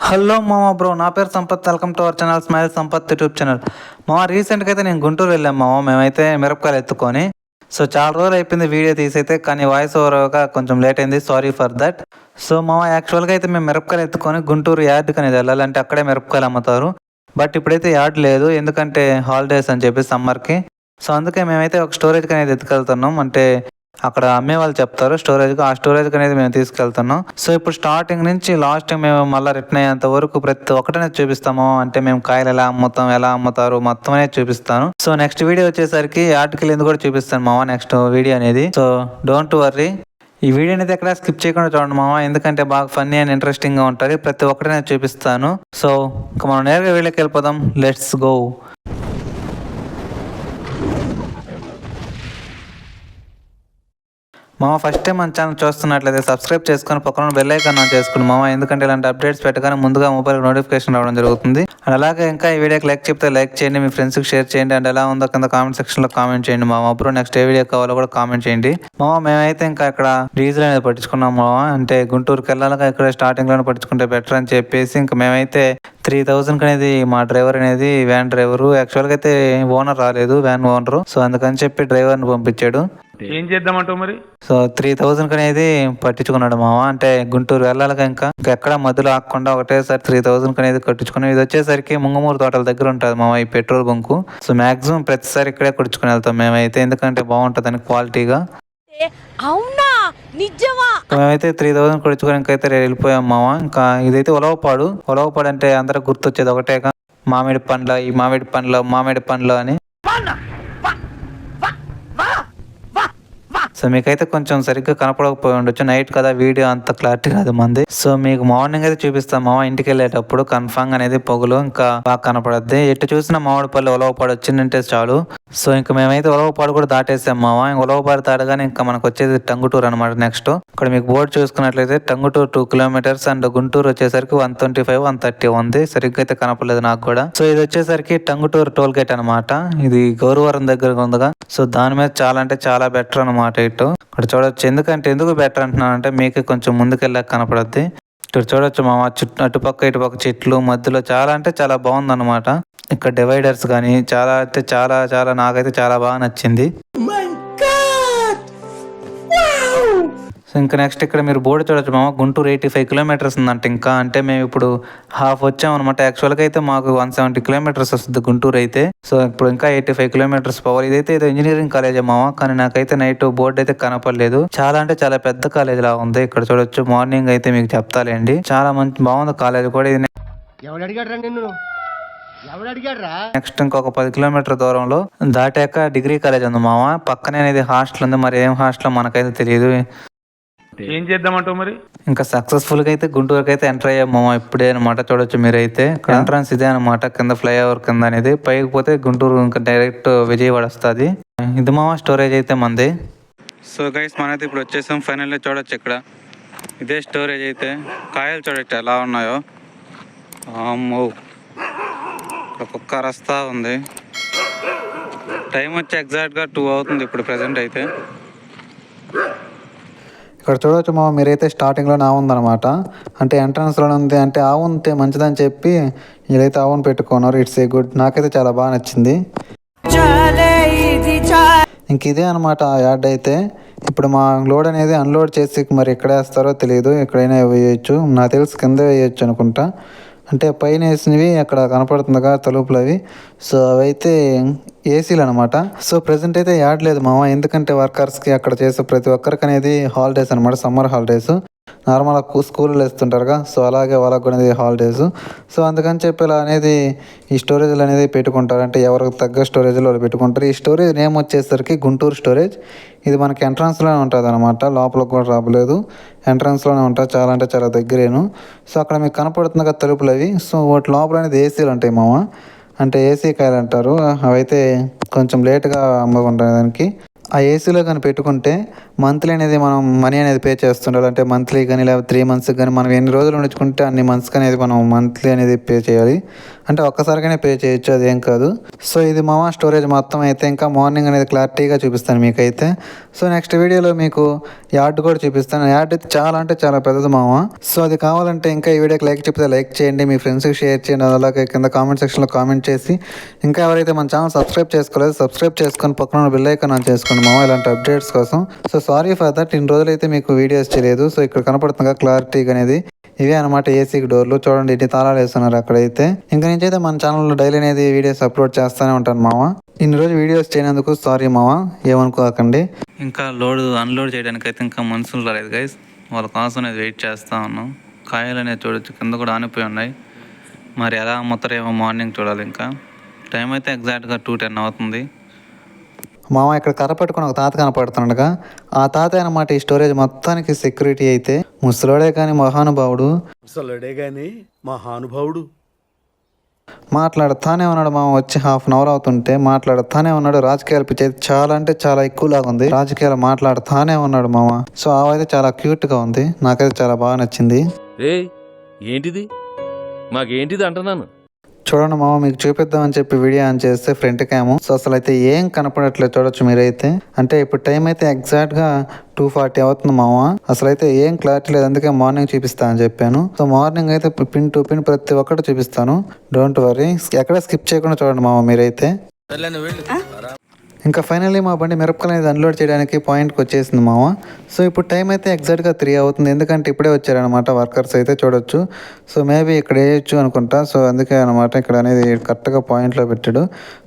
Hello మామ bro, నా పేరు Sampath. Welcome to our channel smile Sampath YouTube channel. మామ రీసెంట్గా అయితే నేను గుంటూరు వెళ్ళాం మామ. మేమైతే మిరపకాయలు ఎత్తుకొని చాలా రోజులు అయిపోయింది వీడియో తీసైతే, కానీ వాయిస్ ఓవర్గా కొంచెం లేట్ అయింది, సారీ ఫర్ దట్. మామ యాక్చువల్గా అయితే మేము మిరపకాయలు ఎత్తుకొని గుంటూరు యార్డ్కి అనేది వెళ్ళాలంటే అక్కడే మిరపకాయలు అమ్ముతారు. బట్ ఇప్పుడైతే యార్డ్ లేదు, ఎందుకంటే హాలిడేస్ అని చెప్పి సమ్మర్కి. అందుకే మేమైతే ఒక స్టోరేజ్కి అనేది ఎత్తుకెళ్తున్నాం. అంటే అక్కడ అమ్మే వాళ్ళు చెప్తారు స్టోరేజ్కి, ఆ స్టోరేజ్కి అనేది మేము తీసుకెళ్తున్నాం. ఇప్పుడు స్టార్టింగ్ నుంచి లాస్ట్ మేము మళ్ళీ రిటర్న్ అయ్యేంత వరకు ప్రతి ఒక్కటనే చూపిస్తాము. అంటే మేము కాయలు ఎలా అమ్ముతాం, ఎలా అమ్ముతారు మొత్తం అనేది చూపిస్తాను. నెక్స్ట్ వీడియో వచ్చేసరికి ఆర్టికల్ ఎందుకు కూడా చూపిస్తాను మామ, నెక్స్ట్ వీడియో అనేది. డోంట్ వర్రీ, ఈ వీడియో అనేది ఎక్కడ స్కిప్ చేయకుండా చూడండి మామ, ఎందుకంటే బాగా ఫన్నీ అండ్ ఇంట్రెస్టింగ్ గా ఉంటుంది. ప్రతి ఒక్కటి నేను చూపిస్తాను. మనం నేరుగా వీడియోకి వెళ్ళిపోదాం. Let's go. మామ ఫస్ట్ టైం మన ఛానల్ చూస్తున్నట్లయితే సబ్స్క్రైబ్ చేసుకొని పక్కన బెల్ ఐకాన్ ఆన్ చేసుకోండి మామ, ఎందుకంటే ఇలాంటి అప్డేట్స్ పెట్టగానే ముందుగా మొబైల్ నోటిఫికేషన్ రావడం జరుగుతుంది. అండ్ అలాగే ఇంకా ఈ వీడియోకి లైక్ చెప్తే లైక్ చేయండి, మీ ఫ్రెండ్స్కి షేర్ చేయండి. అండ్ ఎలా ఉందో కింద కామెంట్ సెక్షన్లో కామెంట్ చేయండి మామ. అప్పుడు నెక్స్ట్ ఏ వీడియో కావాలో కూడా కామెంట్ చేయండి మామ. మేమైతే ఇంకా ఇక్కడ డీజిల్ అనేది పట్టించుకున్నాం మామ. అంటే గుంటూరుకి వెళ్ళాలిగా, ఇక్కడ స్టార్టింగ్లోనే పట్టించుకుంటే బెటర్ అని చెప్పేసి ఇంకా మేమైతే 3000 అనేది మా డ్రైవర్ అనేది, వ్యాన్ డ్రైవరు యాక్చువల్గా అయితే ఓనర్ రాలేదు, వ్యాన్ ఓనరు. అందుకని చెప్పి డ్రైవర్ని పంపించాడు. ఏం చేద్దామంటావు మరి? 3000 అనేది పట్టించుకున్నాడు మామ. అంటే గుంటూరు వెళ్ళాలిగా, ఇంకా ఎక్కడ మధ్యలో ఆకుండా ఒకటేసారి 3000 అనేది కట్టించుకున్నాం. ఇది వచ్చేసరికి ముంగమూరు తోటల దగ్గర ఉంటుంది మామ ఈ పెట్రోల్ బంకు. మాక్సిమం ప్రతిసారి ఇక్కడే కొట్టించుకుని వెళ్తాం మేమైతే, ఎందుకంటే బాగుంటుంది క్వాలిటీగా. అవునా, నిజమా? మేమైతే 3000 కొట్టించుకొని ఇంకైతే వెళ్ళిపోయాం మామ. ఇంకా ఇదైతే ఉలవపాడు. ఉలవపాడు అంటే అందరికి గుర్తొచ్చేది ఒకటేగా, మామిడి పండ్ల అని. మీకైతే కొంచెం సరిగ్గా కనపడకపోయి ఉండొచ్చు, నైట్ కదా, వీడియో అంత క్లారిటీ కాదు మంది. మీకు మార్నింగ్ అయితే చూపిస్తాం మామ. ఇంటికి వెళ్ళేటప్పుడు కన్ఫామ్ అనేది పొగలు ఇంకా బాగా కనపడద్ది. ఎటు చూసినా మామిడిపల్లి ఉలవపాడు వచ్చిందంటే చాలు. ఇంకా మేమైతే ఉలవపాడు కూడా దాటేసాం మామ. ఉలవపాడు దాటగానే ఇంకా మనకు వచ్చేది టంగుటూరు అనమాట. నెక్స్ట్ ఇక్కడ మీకు బోర్డు చూసుకున్నట్లయితే టంగుటూరు 2 కిలోమీటర్స్ అండ్ గుంటూరు వచ్చేసరికి 125, 130 ఉంది. సరిగ్గా అయితే కనపడలేదు నాకు కూడా. ఇది వచ్చేసరికి టంగుటూరు టోల్ గేట్ అనమాట. ఇది గౌరవరం దగ్గర ఉందిగా. దాని మీద చాలా అంటే చాలా బెటర్ అనమాట. ఇక్కడ చూడొచ్చు, ఎందుకు బెటర్ అంటున్నానంటే మీకు కొంచెం ముందుకెళ్ళాక కనపడద్ది. ఇక్కడ చూడొచ్చు మామ, అటుపక్క ఇటుపక్క చెట్లు మధ్యలో చాలా అంటే చాలా బాగుంది అనమాట. ఇక్కడ డివైడర్స్ కానీ చాలా అంటే చాలా చాలా నాకైతే చాలా బాగా నచ్చింది. ఇంకా నెక్స్ట్ ఇక్కడ మీరు బోర్డు చూడొచ్చు మామ, గుంటూరు 85 కిలోమీటర్స్ ఉందంట. ఇంకా అంటే మేము ఇప్పుడు హాఫ్ వచ్చామన్నమాట. యాక్చువల్గా అయితే మాకు 170 కిలోమీటర్స్ వస్తుంది గుంటూరు అయితే. ఇప్పుడు ఇంకా 85 కిలోమీటర్స్ పోవాలి. ఇదైతే ఏదో ఇంజనీరింగ్ కాలేజే మామ, కానీ నాకైతే నైట్ బోర్డు అయితే కనపడలేదు. చాలా అంటే చాలా పెద్ద కాలేజ్ లా ఉంది. ఇక్కడ చూడొచ్చు, మార్నింగ్ అయితే మీకు చెప్తాలేండి, చాలా మంచి బాగుంది కాలేజ్ కూడా. ఇది నెక్స్ట్ ఇంకొక 10 కిలోమీటర్ దూరంలో దాటాక డిగ్రీ కాలేజ్ ఉంది మామ. పక్కనే అనేది హాస్టల్ ఉంది, మరి ఏం హాస్టల్ మనకైతే తెలియదు. ఏం చేద్దామంటావు మరి? ఇంకా సక్సెస్ఫుల్ గా అయితే గుంటూరుకి అయితే ఎంటర్ అయ్యాము ఇప్పుడే అనమాట. చూడొచ్చు మీరైతే ఎంట్రన్స్ ఇదే అనమాట, కింద ఫ్లైఓవర్ కింద అనేది. పైకి పోతే గుంటూరు ఇంకా డైరెక్ట్ విజయవాడ వస్తుంది. ఇది మామ స్టోరేజ్ అయితే మంది. గైస్ మనైతే ఇప్పుడు వచ్చేసాం ఫైనల్లీ. చూడొచ్చు ఇక్కడ ఇదే స్టోరేజ్ అయితే. కాయలు చూడొచ్చు ఎలా ఉన్నాయో. అమ్మో, కుక్క రస్తా ఉంది. టైం వచ్చి ఎగ్జాక్ట్గా 2 అవుతుంది ఇప్పుడు ప్రజెంట్ అయితే. ఇక్కడ చూడవచ్చు మామ, మీరైతే స్టార్టింగ్లోనే ఆవు ఉందన్నమాట. అంటే ఎంట్రన్స్లోనే ఉంది. అంటే ఆవు ఉంటే మంచిదని చెప్పి వీళ్ళైతే ఆవును పెట్టుకున్నారు. ఇట్స్ ఏ గుడ్, నాకైతే చాలా బాగా నచ్చింది. ఇంక ఇదే అనమాట ఆ యార్డ్ అయితే. ఇప్పుడు మా లోడ్ అనేది అన్లోడ్ చేసి మరి ఎక్కడ వేస్తారో తెలియదు, ఎక్కడైనా వేయచ్చు. నాకు తెలిసి కింద వేయచ్చు అనుకుంటా. అంటే పైన వేసినవి అక్కడ కనపడుతుందిగా తలుపులు అవి. అవైతే ఏసీలు అనమాట. ప్రజెంట్ అయితే యాడ్ లేదు మామ, ఎందుకంటే వర్కర్స్కి అక్కడ చేసే ప్రతి ఒక్కరికి అనేది హాలిడేస్ అనమాట, సమ్మర్ హాలిడేస్. నార్మల్ స్కూల్లో వేస్తుంటారుగా, అలాగే వాళ్ళకు కూడా హాలిడేస్. అందుకని చెప్పి ఇలా అనేది ఈ స్టోరేజ్లు అనేది పెట్టుకుంటారు. అంటే ఎవరికి తగ్గ స్టోరేజ్లో వాళ్ళు పెట్టుకుంటారు. ఈ స్టోరేజ్ నేమ్ వచ్చేసరికి గుంటూరు స్టోరేజ్. ఇది మనకి ఎంట్రన్స్లోనే ఉంటుంది అనమాట, లోపలికి కూడా రాబలేదు, ఎంట్రన్స్లోనే ఉంటుంది. చాలా అంటే చాలా దగ్గరేను. అక్కడ మీకు కనపడుతుంది కదా తలుపులు అవి. వాటి లోపల అనేది ఏసీలు ఉంటాయి మామ. అంటే ఏసీ కాయలు అంటారు. అవైతే కొంచెం లేట్గా అమ్ముకుంటారు దానికి. ఆ ఏసీలో కానీ పెట్టుకుంటే మంత్లీ అనేది మనం మనీ అనేది పే చేస్తుండాలి. అంటే మంత్లీ కానీ లేకపోతే 3 మంత్స్కి కానీ మనం ఎన్ని రోజులు ఉంచుకుంటే అన్ని మంత్స్కి అనేది మనం మంత్లీ అనేది పే చేయాలి. అంటే ఒక్కసారిగానే పే చేయొచ్చు, అదేం కాదు. సో ఇది మామ స్టోరేజ్ మొత్తం అయితే ఇంకా మార్నింగ్ అనేది క్లారిటీగా చూపిస్తాను మీకైతే. సో నెక్స్ట్ వీడియోలో మీకు యార్డ్ కూడా చూపిస్తాను. యార్డ్ అయితే చాలా అంటే చాలా పెద్దది మామ. సో అది కావాలంటే ఇంకా ఈ వీడియోకి లైక్ చెప్తే లైక్ చేయండి, మీ ఫ్రెండ్స్కి షేర్ చేయండి, అలాగే కింద కామెంట్ సెక్షన్లో కామెంట్ చేసి ఇంకా ఎవరైతే మన ఛానల్ సబ్స్క్రైబ్ చేసుకోలేదు సబ్స్క్రైబ్ చేసుకొని పక్కన బెల్ ఐకాన్ ఆన్ చేసుకోండి మామ ఇలాంటి అప్డేట్స్ కోసం. సో సారీ ఫర్ దట్, ఇన్ని రోజులైతే మీకు వీడియోస్ చేయలేదు. సో ఇక్కడ కనపడుతుంది క్లారిటీగా అనేది ఇవే అనమాట ఏసీకి డోర్లు. చూడండి ఇటు తాళాలు వేస్తున్నారు అక్కడైతే. ఇంకా నుంచి అయితే మన ఛానల్లో డైలీ అనేది వీడియోస్ అప్లోడ్ చేస్తూనే ఉంటాను మామ. ఇన్ని రోజు వీడియోస్ చేయనందుకు సారీ మామ, ఏమనుకోకండి. ఇంకా అన్లోడ్ చేయడానికి అయితే ఇంకా మనుషులు రాలేదు గైస్, వాళ్ళ కోసం అనేది వెయిట్ చేస్తూ ఉన్నాం. కాయలు అనేది చూడొచ్చు కింద కూడా ఆనిపోయి ఉన్నాయి. మరి ఎలా అమ్ముతారేమో మార్నింగ్ చూడాలి. ఇంకా టైం అయితే ఎగ్జాక్ట్గా 2:10 అవుతుంది. మామ ఇక్కడ కర్ర పట్టుకుని ఒక తాత కనపడుతున్నాడుగా, ఆ తాత అనమాట ఈ స్టోరేజ్ మొత్తానికి సెక్యూరిటీ. అయితే ముసలోడే కానీ మహానుభావుడు, ముసలుడే గాని మహానుభావుడు. మాట్లాడుతానే ఉన్నాడు మామ. వచ్చి హాఫ్ అన్ అవర్ అవుతుంటే మాట్లాడుతానే ఉన్నాడు. రాజకీయాలు పిచ్చి అయితే చాలా అంటే చాలా ఎక్కువలాగా ఉంది. రాజకీయాలు మాట్లాడుతానే ఉన్నాడు మామ. సో అవైతే చాలా క్యూట్గా ఉంది, నాకైతే చాలా బాగా నచ్చింది. ఏంటిది మాకేంటిది అంటున్నాను. చూడండి మామ, మీకు చూపిద్దామని చెప్పి వీడియో ఆన్ చేస్తే ఫ్రంట్ క్యామ్. సో అసలు అయితే ఏం కనపడట్లేదు చూడొచ్చు మీరైతే. అంటే ఇప్పుడు టైం అయితే ఎగ్జాక్ట్గా 2:40 అవుతుంది మామ. అసలు అయితే ఏం క్లారిటీ లేదు, అందుకే మార్నింగ్ చూపిస్తా అని చెప్పాను. సో మార్నింగ్ అయితే పిన్ టు పిన్ ప్రతి ఒక్కటి చూపిస్తాను, డోంట్ వరీ. ఎక్కడ స్కిప్ చేయకుండా చూడండి మామ మీరైతే. ఇంకా ఫైనల్లీ మా బండి మిరపకాయలు అనేది అన్లోడ్ చేయడానికి పాయింట్కి వచ్చేసింది మామ. సో ఇప్పుడు టైం అయితే ఎగ్జాక్ట్గా 3 అవుతుంది, ఎందుకంటే ఇప్పుడే వచ్చారనమాట వర్కర్స్ అయితే చూడొచ్చు. సో మేబీ ఇక్కడ వేయచ్చు అనుకుంటా. సో అందుకే అనమాట ఇక్కడ అనేది కరెక్ట్గా పాయింట్లో పెట్టాడు.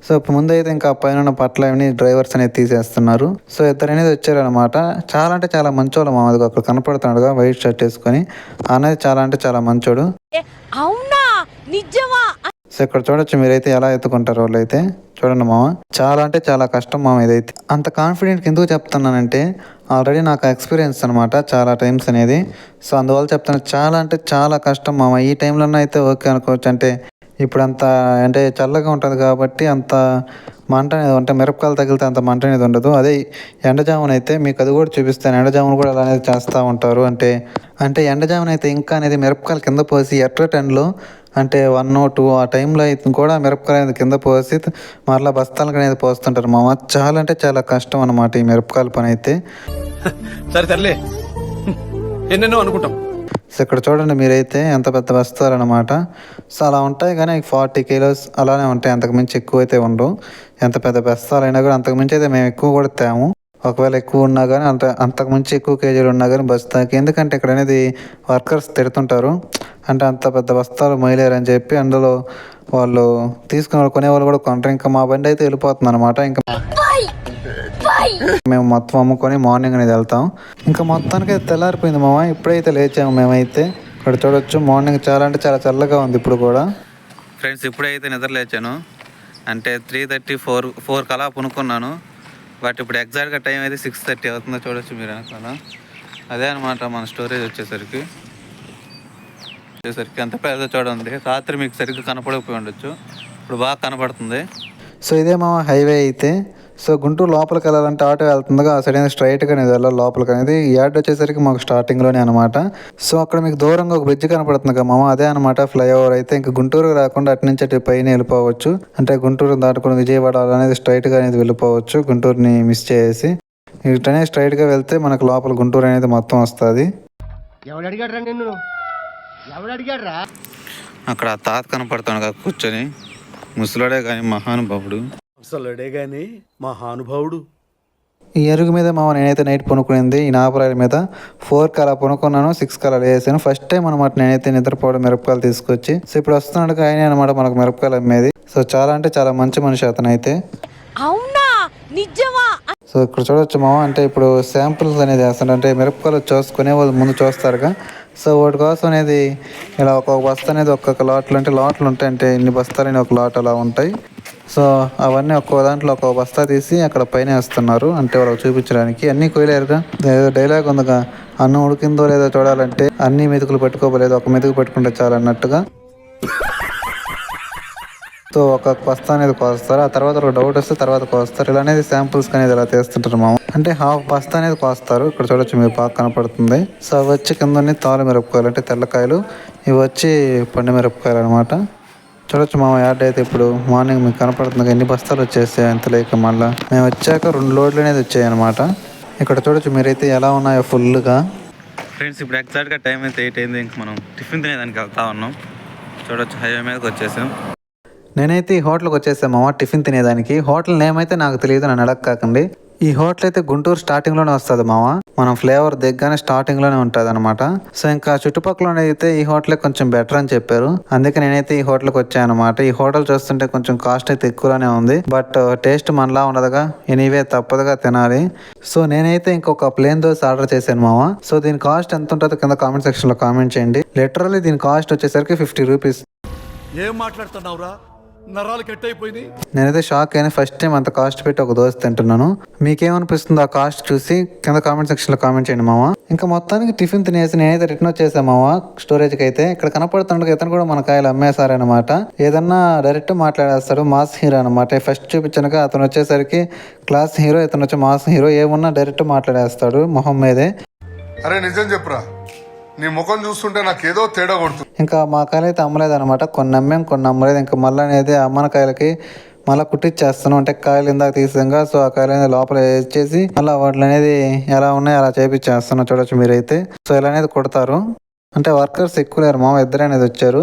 సో ముందు అయితే ఇంకా పైన ఉన్న పట్ల డ్రైవర్స్ అనేది తీసేస్తున్నారు. సో ఇద్దరు అనేది వచ్చారనమాట. చాలా అంటే చాలా మంచోళ్ళు మామ. అది అక్కడ కనపడుతున్నాడుగా వైట్ షర్ట్ వేసుకొని, అనేది చాలా అంటే చాలా మంచోడు. అవునా నిజమా? సో ఇక్కడ చూడొచ్చు మీరైతే ఎలా ఎత్తుకుంటారు వాళ్ళు అయితే. చూడండి మామ, చాలా అంటే చాలా కష్టం మామ ఇదైతే. అంత కాన్ఫిడెంట్గా ఎందుకు చెప్తున్నానంటే ఆల్రెడీ నాకు ఎక్స్పీరియన్స్ అనమాట చాలా టైమ్స్ అనేది. సో అందువల్ల చెప్తాను, చాలా అంటే చాలా కష్టం మామ. ఈ టైంలోనే అయితే ఓకే అనుకోవచ్చు. అంటే ఇప్పుడు అంత అంటే చల్లగా ఉంటుంది కాబట్టి అంత మంట అనేది అంటే మిరపకాయలు తగిలితే అంత మంట అనేది ఉండదు. అదే ఎండజామున అయితే మీకు అది కూడా చూపిస్తాను. ఎండజామున కూడా అలా అనేది చేస్తూ ఉంటారు. అంటే ఎండజామున అయితే ఇంకా అనేది మిరపకాయలు కింద పోసి ఎర్ర టెన్లో అంటే 1 or 2 ఆ టైంలో అయితే కూడా మిరపకాయలు అనేది కింద పోసి మరలా బస్తాలకు అనేది పోస్తుంటారు మామ. చాలా అంటే చాలా కష్టం అనమాట ఈ మిరపకాయల పని అయితే. సరే తరలే, ఎన్నెన్నో అనుకుంటాం. సో ఇక్కడ చూడండి మీరైతే ఎంత పెద్ద బస్తాలు అనమాట. సో అలా ఉంటాయి కానీ 40 kilos అలానే ఉంటాయి, అంతకుమించి ఎక్కువ అయితే ఉండవు. ఎంత పెద్ద బస్తాలు అయినా కూడా అంతకుమించి అయితే మేము ఎక్కువ కూడా తేము. ఒకవేళ ఎక్కువ ఉన్నా కానీ అంతకుమించి ఎక్కువ కేజీలు ఉన్నా కానీ బస్తాకి. ఎందుకంటే ఇక్కడ అనేది వర్కర్స్ తిడుతుంటారు, అంటే అంత పెద్ద బస్తాలు మొయ్యలేరని చెప్పి. అందులో వాళ్ళు తీసుకునే కొనేవాళ్ళు కూడా కొంటారు. ఇంకా మా బండి అయితే వెళ్ళిపోతుంది అనమాట. ఇంకా మేము మొత్తం అమ్ముకొని మార్నింగ్ అనేది వెళ్తాం. ఇంకా మొత్తానికి అయితే తెల్లారిపోయింది మామ. ఇప్పుడైతే లేచాము మేమైతే. ఇక్కడ చూడొచ్చు మార్నింగ్ చాలా అంటే చాలా చల్లగా ఉంది ఇప్పుడు కూడా. ఫ్రెండ్స్ ఇప్పుడైతే నిద్ర లేచాను, అంటే 3:30 4 కలా పునుకున్నాను. బట్ ఇప్పుడు ఎగ్జాక్ట్గా టైం అయితే 6:30 అవుతుందో చూడొచ్చు మీరు వెనకాల. అదే అనమాట మన స్టోరేజ్ వచ్చేసరికి అంత పెద్ద చూడండి. రాత్రి మీకు సరిగ్గా కనపడకపోయి ఉండొచ్చు, ఇప్పుడు బాగా కనపడుతుంది. సో ఇదే మా హైవే అయితే. సో గుంటూరు లోపలికి వెళ్ళాలంటే ఆటో వెళ్తుందిగా, ఆ సైడ్ అనేది స్ట్రైట్గా అనేది వెళ్ళాలి లోపలికి అనేది. ఈ యార్డ్ వచ్చేసరికి మాకు స్టార్టింగ్లోనే అనమాట. సో అక్కడ మీకు దూరంగా ఒక బ్రిడ్జ్ కనపడుతుంది కదా మామ, అదే అనమాట ఫ్లైఓవర్ అయితే. ఇంకా గుంటూరు రాకుండా అటు నుంచి అటు పైన వెళ్ళిపోవచ్చు. అంటే గుంటూరు దాటుకుని విజయవాడ అనేది స్ట్రైట్గా అనేది వెళ్ళిపోవచ్చు, గుంటూరుని మిస్ చేసి. ఇటనే స్ట్రైట్గా వెళ్తే మనకు లోపల గుంటూరు అనేది మొత్తం వస్తుంది. అక్కడ తాత కనపడుతున్నాడు కదా కూర్చొని, ముసలోడే కానీ మహానుభావుడు. ముసలుడే గాని మహానుభావుడు. ఈ అరుగు మీద మామ నేనైతే నైట్ పనుకునింది ఈ నాపరాయిల మీద. 4 అలా పనుకున్నాను, 6 అలా వేసాను. ఫస్ట్ టైం అనమాట నేనైతే నిద్రపోవడం మిరపకాయలు తీసుకొచ్చి. సో ఇప్పుడు వస్తున్నాడు ఆయన అనమాట మనకు మిరపకాయలు అమ్మేది. సో చాలా అంటే చాలా మంచి మనిషి అతను అయితే. అవునా నిజమా? సో ఇక్కడ చూడొచ్చు మామ, అంటే ఇప్పుడు శాంపుల్స్ అనేది వేస్తాడు. అంటే మిరపకాయలు చూసుకునే వాళ్ళు ముందు చూస్తారుగా. సో వాటి కోసం అనేది ఇలా ఒక్కొక్క బస్తా అనేది ఒక్కొక్క లాట్లు, అంటే లాట్లు ఉంటాయి, అంటే ఇన్ని బస్తాలని ఒక లాట్ అలా ఉంటాయి. సో అవన్నీ ఒక్కో దాంట్లో ఒక్కొక్క బస్తా తీసి అక్కడ పైన వేస్తున్నారు, అంటే వాళ్ళకి చూపించడానికి. అన్నీ కోయలేరుగా. ఏదో డైలాగ్ ఉందిగా, అన్నం ఉడికిందో లేదో చూడాలంటే అన్ని మెతుకులు పెట్టుకోలేదు, ఒక మెతుకు పెట్టుకుంటే చాలు అన్నట్టుగా. సో ఒక బస్తా అనేది కోస్తారు, ఆ తర్వాత ఒక డౌట్ వస్తే తర్వాత కోస్తారు. ఇలా అనేది శాంపుల్స్ అనేది ఇలా తీస్తుంటారు మామ. అంటే హాఫ్ బస్తా అనేది కోస్తారు. ఇక్కడ చూడొచ్చు మీకు బాగా కనపడుతుంది. సో అవి వచ్చి కింద తాలు మిరపకాయలు అంటే తెల్లకాయలు, ఇవి వచ్చి పండు మిరపకాయలు అనమాట. చూడొచ్చు మామ యాడ్ అయితే ఇప్పుడు మార్నింగ్ మీకు కనపడుతుంది ఎన్ని బస్తాలు వచ్చేసాయి అంత లేక మళ్ళీ మేము వచ్చాక 2 లోడ్లు అనేది వచ్చాయి అనమాట. ఇక్కడ చూడొచ్చు మీరైతే ఎలా ఉన్నాయో ఫుల్గా. ఫ్రెండ్స్ ఇప్పుడు ఎగ్జాక్ట్గా టైం అయితే 8 అయింది. ఇంక మనం టిఫిన్ తినేదానికి వెళ్తా ఉన్నాం. చూడొచ్చు హైవే మీదకి వచ్చేసాం. నేనైతే ఈ హోటల్కి వచ్చేసాం మామ టిఫిన్ తినేదానికి. హోటల్ నేమ్ అయితే నాకు తెలియదు, నన్ను అడగకండి. ఈ హోటల్ అయితే గుంటూరు స్టార్టింగ్ లోనే వస్తుంది మామ. మనం ఫ్లేవర్ దిగ్గానే స్టార్టింగ్ లోనే ఉంటుంది అనమాట. సో ఇంకా చుట్టుపక్కల అయితే ఈ హోటల్ కొంచెం బెటర్ అని చెప్పారు, అందుకే నేనైతే ఈ హోటల్కి వచ్చాను అనమాట. ఈ హోటల్ చూస్తుంటే కొంచెం కాస్ట్ అయితే ఎక్కువగానే ఉంది, బట్ టేస్ట్ మనలా ఉండదుగా, ఎనీవే తప్పదుగా తినాలి. సో నేనైతే ఇంకొక ప్లేన్ దోశ ఆర్డర్ చేశాను మామ. సో దీని కాస్ట్ ఎంత ఉంటుందో కింద కామెంట్ సెక్షన్ లో కామెంట్ చేయండి. లిటరల్లీ దీని కాస్ట్ వచ్చేసరికి 50 రూపీస్. ఏం మాట్లాడుతున్నావురా, నరాలు కట్ అయిపోయింది. నేనైతే షాక్ అయినా, ఫస్ట్ టైం అంత కాస్ట్ పెట్టి ఒక దోశ తింటున్నాను. మీకేమనిపిస్తుంది ఆ కాస్ట్ చూసి కింద కామెంట్ సెక్షన్ లో కామెంట్ చేయండి మామ. ఇంకా మొత్తానికి టిఫిన్ తినేసి నేనైతే రిటర్న్ వచ్చేసాను మామ స్టోరేజ్కి అయితే. ఇక్కడ కనపడుతుండగా ఇతను కూడా మన కాయలు అమ్మేశారనమాట. ఏదన్నా డైరెక్ట్ మాట్లాడేస్తాడు, మాస్ హీరో అనమాట. ఫస్ట్ చూపించనగా అతను వచ్చేసరికి క్లాస్ హీరో, ఇతను వచ్చి మాస్ హీరో. ఏమున్నా డైరెక్ట్ మాట్లాడేస్తాడు మొహం మీదే. అరే నిజం చెప్పురా, నీ ముఖం చూస్తుంటే నాకేదో తేడా కొడుతుంది. ఇంకా మా కాయలు అయితే అమ్మలేదు అనమాట. కొన్ని అమ్మాం, కొన్ని అమ్మలేదు. ఇంకా మళ్ళీ అనేది అమ్మన కాయలకి మళ్ళీ కుట్టిచ్చేస్తాను. అంటే కాయలు ఇందాక తీసాగా, సో ఆ కాయలు అనేది లోపల వేసేసి మళ్ళీ వాటిని అనేది ఎలా ఉన్నాయో అలా చేపించేస్తాను. చూడొచ్చు మీరైతే. సో ఇలా అనేది కొడతారు. అంటే వర్కర్స్ ఎక్కువ లేరు మామ, ఇద్దరు అనేది వచ్చారు.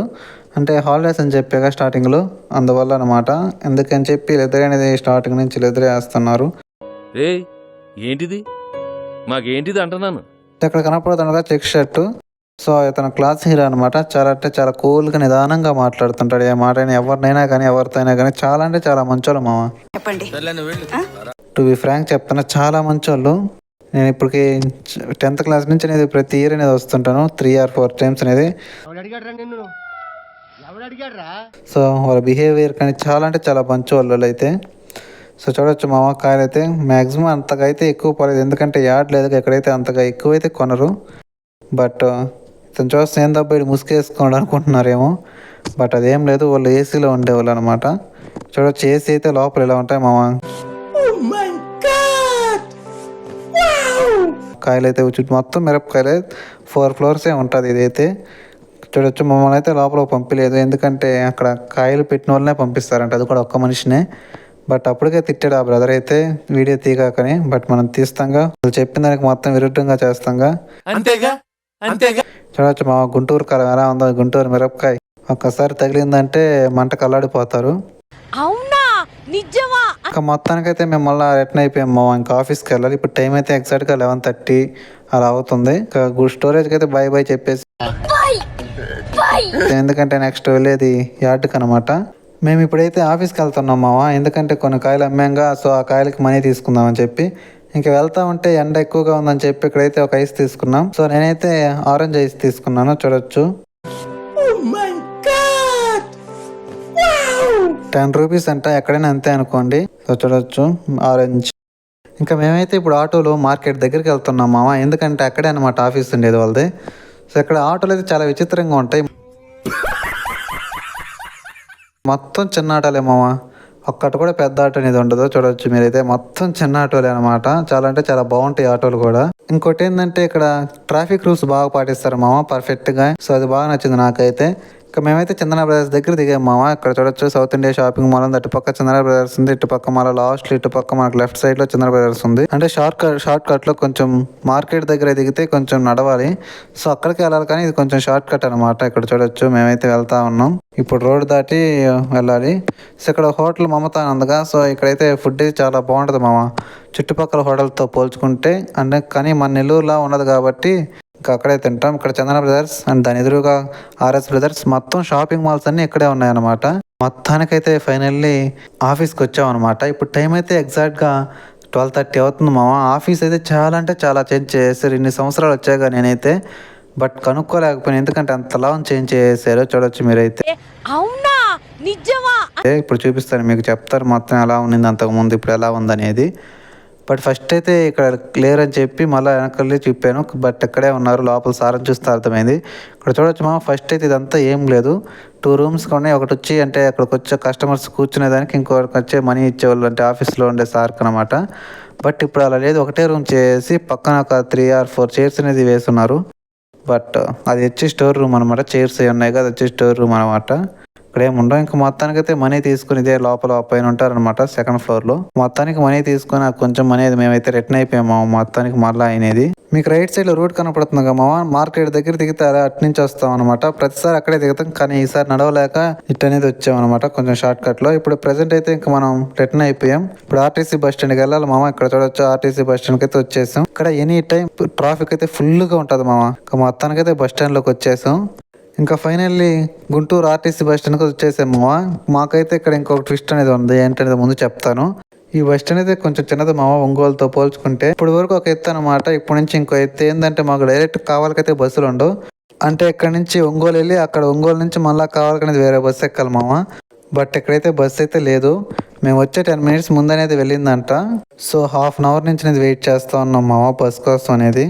అంటే హాలిడేస్ అని చెప్పాక స్టార్టింగ్లో, అందువల్ల అనమాట. ఎందుకని చెప్పి ఇద్దరు అనేది స్టార్టింగ్ నుంచి ఇద్దరే వేస్తున్నారు. రే ఏంటిది, మాకేంటిది అంటున్నాను. ఇక్కడ కనపడుతుండగా చెక్ షర్టు. సో ఇతను క్లాస్ హీరో అనమాట. చాలా అంటే చాలా కూల్గా నిదానంగా మాట్లాడుతుంటాడు. ఏ మాట అయినా ఎవరినైనా కానీ ఎవరితో అయినా కానీ చాలా అంటే చాలా మంచోళ్ళు మామ. టు బి ఫ్రాంక్ చెప్తున్నా, చాలా మంచోళ్ళు. నేను ఇప్పటికి 10th క్లాస్ నుంచి అనేది ప్రతి ఇయర్ అనేది వస్తుంటాను 3 or 4 టైమ్స్ అనేది. సో వాళ్ళ బిహేవియర్ కానీ చాలా అంటే చాలా మంచోళ్ళు అయితే. సో చూడొచ్చు మామ కాయలు అయితే మ్యాక్సిమం అంతగా అయితే ఎక్కువ పోలేదు, ఎందుకంటే యాడ్ లేదు ఎక్కడైతే అంతగా ఎక్కువైతే కొనరు. బట్ ఇతను చూస్తే ఏం తప్ప ముసుకేసుకోండి అనుకుంటున్నారేమో, బట్ అదేం లేదు, వాళ్ళు ఏసీలో ఉండేవాళ్ళు అనమాట. చూడొచ్చు ఏసీ అయితే లోపల ఇలా ఉంటాయి మామ. కాయలు అయితే మొత్తం మిరపకాయలే 4 floors ఉంటుంది ఇదైతే. చూడొచ్చు మమ్మల్ని అయితే లోపల పంపించలేదు, ఎందుకంటే అక్కడ కాయలు పెట్టిన వాళ్ళనే పంపిస్తారంట, అది కూడా ఒక్క మనిషినే. బట్ అప్పటికే తిట్టాడు ఆ బ్రదర్ అయితే వీడియో తీగాకని. బట్ మనం తీస్తాంగా, వాళ్ళు చెప్పిన దానికి మొత్తం విరుద్ధంగా చేస్తాంగా. అంతేగా అంతేగా. చూడొచ్చు మా గుంటూరు కారం ఎలా ఉందో. గుంటూరు మిరపకాయ ఒక్కసారి తగిలిందంటే మంట కల్లాడిపోతారు. అవునా నిజమా? ఇంకా మొత్తానికైతే మేము మళ్ళీ రిటర్న్ అయిపోయాం మా. ఇంకా ఆఫీస్కి వెళ్ళాలి. ఇప్పుడు టైం అయితే ఎగ్జాక్ట్గా 11:30 అలా అవుతుంది. ఇంకా స్టోరేజ్కి అయితే బై బై చెప్పేసి, ఎందుకంటే నెక్స్ట్ వెళ్ళేది యార్డ్కి అనమాట. మేము ఇప్పుడైతే ఆఫీస్కి వెళ్తున్నాం మామ, ఎందుకంటే కొన్ని కాయలు అమ్మాంగా. సో ఆ కాయలకి మనీ తీసుకుందామని చెప్పి ఇంకా వెళ్తా ఉంటే ఎండ ఎక్కువగా ఉందని చెప్పి ఇక్కడైతే ఒక ఐస్ తీసుకున్నాం. సో నేనైతే ఆరెంజ్ ఐస్ తీసుకున్నాను. చూడొచ్చు 10 రూపీస్ అంట, ఎక్కడైనా అంతే అనుకోండి. సో చూడొచ్చు ఆరెంజ్. ఇంకా మేమైతే ఇప్పుడు ఆటోలో మార్కెట్ దగ్గరికి వెళ్తున్నాం మామ, ఎందుకంటే అక్కడే అనమాట ఆఫీస్ ఉండేది వాళ్ళది. సో ఇక్కడ ఆటోలు అయితే చాలా విచిత్రంగా ఉంటాయి, మొత్తం చిన్న ఆటోలే మామ. ఒక్కటి కూడా పెద్ద ఆటో అనేది ఉండదు. చూడొచ్చు మీరైతే మొత్తం చిన్న ఆటోలే అనమాట. చాలా అంటే చాలా బాగుంటాయి ఆటోలు కూడా. ఇంకోటి ఏంటంటే ఇక్కడ ట్రాఫిక్ రూల్స్ బాగా పాటిస్తారు మామ, పర్ఫెక్ట్గా. సో అది బాగా నచ్చింది నాకైతే. ఇక మేమైతే చందన బ్రదర్స్ దగ్గర దిగాం మామ. ఇక్కడ చూడొచ్చు సౌత్ ఇండియా షాపింగ్ మాల్ ఉంది, అటుపక్క చందన బ్రదర్స్ ఉంది, ఇటుపక్క మళ్ళీ లాస్ట్ ఇటుపక్క మనకు లెఫ్ట్ సైడ్ లో చందన బ్రదర్స్ ఉంది. అంటే షార్ట్ కట్ లో కొంచెం మార్కెట్ దగ్గర దిగితే కొంచెం నడవాలి. సో అక్కడికి వెళ్ళాలి, కానీ ఇది కొంచెం షార్ట్ కట్ అనమాట. ఇక్కడ చూడొచ్చు మేమైతే వెళ్తా ఉన్నాం. ఇప్పుడు రోడ్ దాటి వెళ్ళాలి. సో ఇక్కడ హోటల్ మమత అని ఉందిగా. సో ఇక్కడైతే ఫుడ్ చాలా బాగుంటుంది మామ, చుట్టుపక్కల హోటల్తో పోల్చుకుంటే. అంటే కానీ మన నెల్లూరులా ఉండదు కాబట్టి ఇంకా అక్కడే తింటాం. ఇక్కడ చందన బ్రదర్స్ అండ్ దాని ఎదురుగా ఆర్ఎస్ బ్రదర్స్, మొత్తం షాపింగ్ మాల్స్ అన్నీ ఇక్కడే ఉన్నాయన్నమాట. మొత్తానికైతే ఫైనల్లీ ఆఫీస్కి వచ్చాం అనమాట. ఇప్పుడు టైం అయితే ఎగ్జాక్ట్గా 12:30 అవుతుంది మామ. ఆఫీస్ అయితే చాలా అంటే చాలా చేంజ్ చేశారు. ఇన్ని సంవత్సరాలు వచ్చాక నేనైతే బట్ కనుక్కోలేకపోయాను, ఎందుకంటే అంతలా చేంజ్ చేశారు. చూడొచ్చు మీరైతే. అవునా నిజమా? ఇప్పుడు చూపిస్తాను మీకు, చెప్తారు మొత్తం ఎలా ఉండింది అంతకుముందు ఇప్పుడు ఎలా ఉందనేది. బట్ ఫస్ట్ అయితే ఇక్కడ లేరని చెప్పి మళ్ళీ వెనకల్లి చెప్పాను, బట్ ఇక్కడే ఉన్నారు, లోపల సారని చూస్తే అర్థమైంది. ఇక్కడ చూడొచ్చు మామ, ఫస్ట్ అయితే ఇదంతా ఏం లేదు, 2 రూమ్స్ ఉన్నాయి. ఒకటి వచ్చి అంటే అక్కడికి వచ్చే కస్టమర్స్ కూర్చునేదానికి, ఇంకొకటి వచ్చే మనీ ఇచ్చేవాళ్ళు అంటే ఆఫీస్లో ఉండే సార్కి అనమాట. బట్ ఇప్పుడు అలా లేదు, ఒకటే రూమ్ చేసి పక్కన ఒక 3 or 4 చైర్స్ అనేది వేస్తున్నారు. బట్ అది వచ్చి స్టోర్ రూమ్ అనమాట, చైర్స్ అవి ఉన్నాయి కదా, వచ్చి స్టోర్ రూమ్ అనమాట. ఇక్కడ ఏముండవు. ఇంకా మొత్తానికి అయితే మనీ తీసుకుని ఇదే లోపల పైన ఉంటారనమాట, 2nd floorలో. మొత్తానికి మనీ తీసుకుని నాకు కొంచెం మనీ అది మేమైతే రిటర్న్ అయిపోయాము మొత్తానికి మళ్ళీ అయినది. మీకు రైట్ సైడ్లో రూట్ కనపడుతుంది కదా మామ, మార్కెట్ దగ్గర దిగితే అలా అటు నుంచి వస్తాం అనమాట. ప్రతిసారి అక్కడే దిగుతాం, కానీ ఈసారి నడవలేక ఇటు అనేది వచ్చామన్నమాట కొంచెం షార్ట్ కట్లో. ఇప్పుడు ప్రెసెంట్ అయితే ఇంకా మనం రిటర్న్ అయిపోయాం. ఇప్పుడు ఆర్టీసీ బస్ స్టాండ్కి వెళ్ళాలి మామ. ఇక్కడ చూడొచ్చు ఆర్టీసీ బస్ స్టాండ్కి అయితే వచ్చేసాం. ఇక్కడ ఎనీ టైం ట్రాఫిక్ అయితే ఫుల్గా ఉంటుంది మామ. ఇంకా మొత్తానికి అయితే బస్ స్టాండ్లోకి వచ్చేసాం. ఇంకా ఫైనల్లీ గుంటూరు ఆర్టీసీ బస్ స్టాండ్కి వచ్చేసాం మామ. మాకైతే ఇక్కడ ఇంకొక ట్విస్ట్ అనేది ఉంది, ఏంటనేది ముందు చెప్తాను. ఈ బస్ స్టాండ్ అయితే కొంచెం చిన్నది మామ, ఒంగోలుతో పోల్చుకుంటే. ఇప్పుడు వరకు ఒక ఎత్తు అనమాట, ఇప్పుడు నుంచి ఇంకో ఎత్తు. ఏంటంటే మాకు డైరెక్ట్ కావాలకైతే బస్సులు ఉండవు. అంటే ఇక్కడ నుంచి ఒంగోలు వెళ్ళి అక్కడ ఒంగోలు నుంచి మళ్ళీ కావాలకనేది వేరే బస్సు ఎక్కాలి మామ. బట్ ఇక్కడైతే బస్సు అయితే లేదు. మేము వచ్చే 10 minutes ముందనేది వెళ్ళిందంట. సో 1/2 hour నుంచి అనేది వెయిట్ చేస్తూ ఉన్నాం మామ బస్ కోసం అనేది.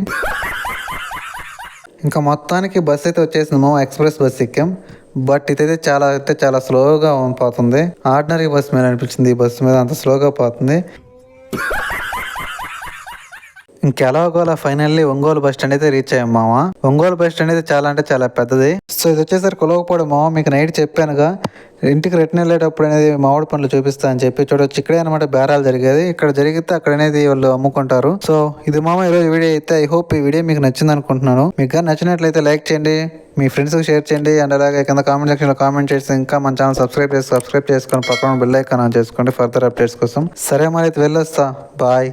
ఇంకా మొత్తానికి బస్ అయితే వచ్చేసింది మామ, ఎక్స్ప్రెస్ బస్ ఎక్కాం. బట్ ఇదైతే చాలా స్లోగా పోతుంది. ఆర్డినరీ బస్ మీద అనిపించింది, ఈ బస్సు మీద అంత స్లోగా పోతుంది. ఇంకెలాగోలా ఫైనల్లీ ఒంగోలు బస్ స్టాండ్ అయితే రీచ్ అయ్యాం మామ. ఒంగోలు బస్ స్టాండ్ అయితే చాలా పెద్దది. సో ఇది వచ్చేసరికి కొలవకపోవడం మామ, మీకు నైట్ చెప్పానుగా ఇంటికి రిటర్న్ వెళ్ళేటప్పుడు అనేది మామిడి పండ్లు చూపిస్తా అని చెప్పి. చూడొచ్చు ఇక్కడే అనమాట బేరాలు జరిగేది. ఇక్కడ జరిగితే అక్కడ అనేది వాళ్ళు అమ్ముకుంటారు. సో ఇది మామ ఈరోజు వీడియో అయితే. ఐ హోప్ ఈ వీడియో మీకు నచ్చింది అనుకుంటున్నాను. మీకు కానీ నచ్చినట్లయితే లైక్ చేయండి, మీ ఫ్రెండ్స్కి షేర్ చేయండి, అండ్ అలాగే కింద కామెంట్ సెక్షన్లో కామెంట్ చేసి ఇంకా మన ఛానల్ సబ్స్క్రైబ్ చేసుకొని పక్కన బెల్ ఐకాన్ ఆన్ చేసుకోండి ఫర్దర్ అప్డేట్స్ కోసం. సరే మరి అయితే వెళ్ళొస్తా, బాయ్.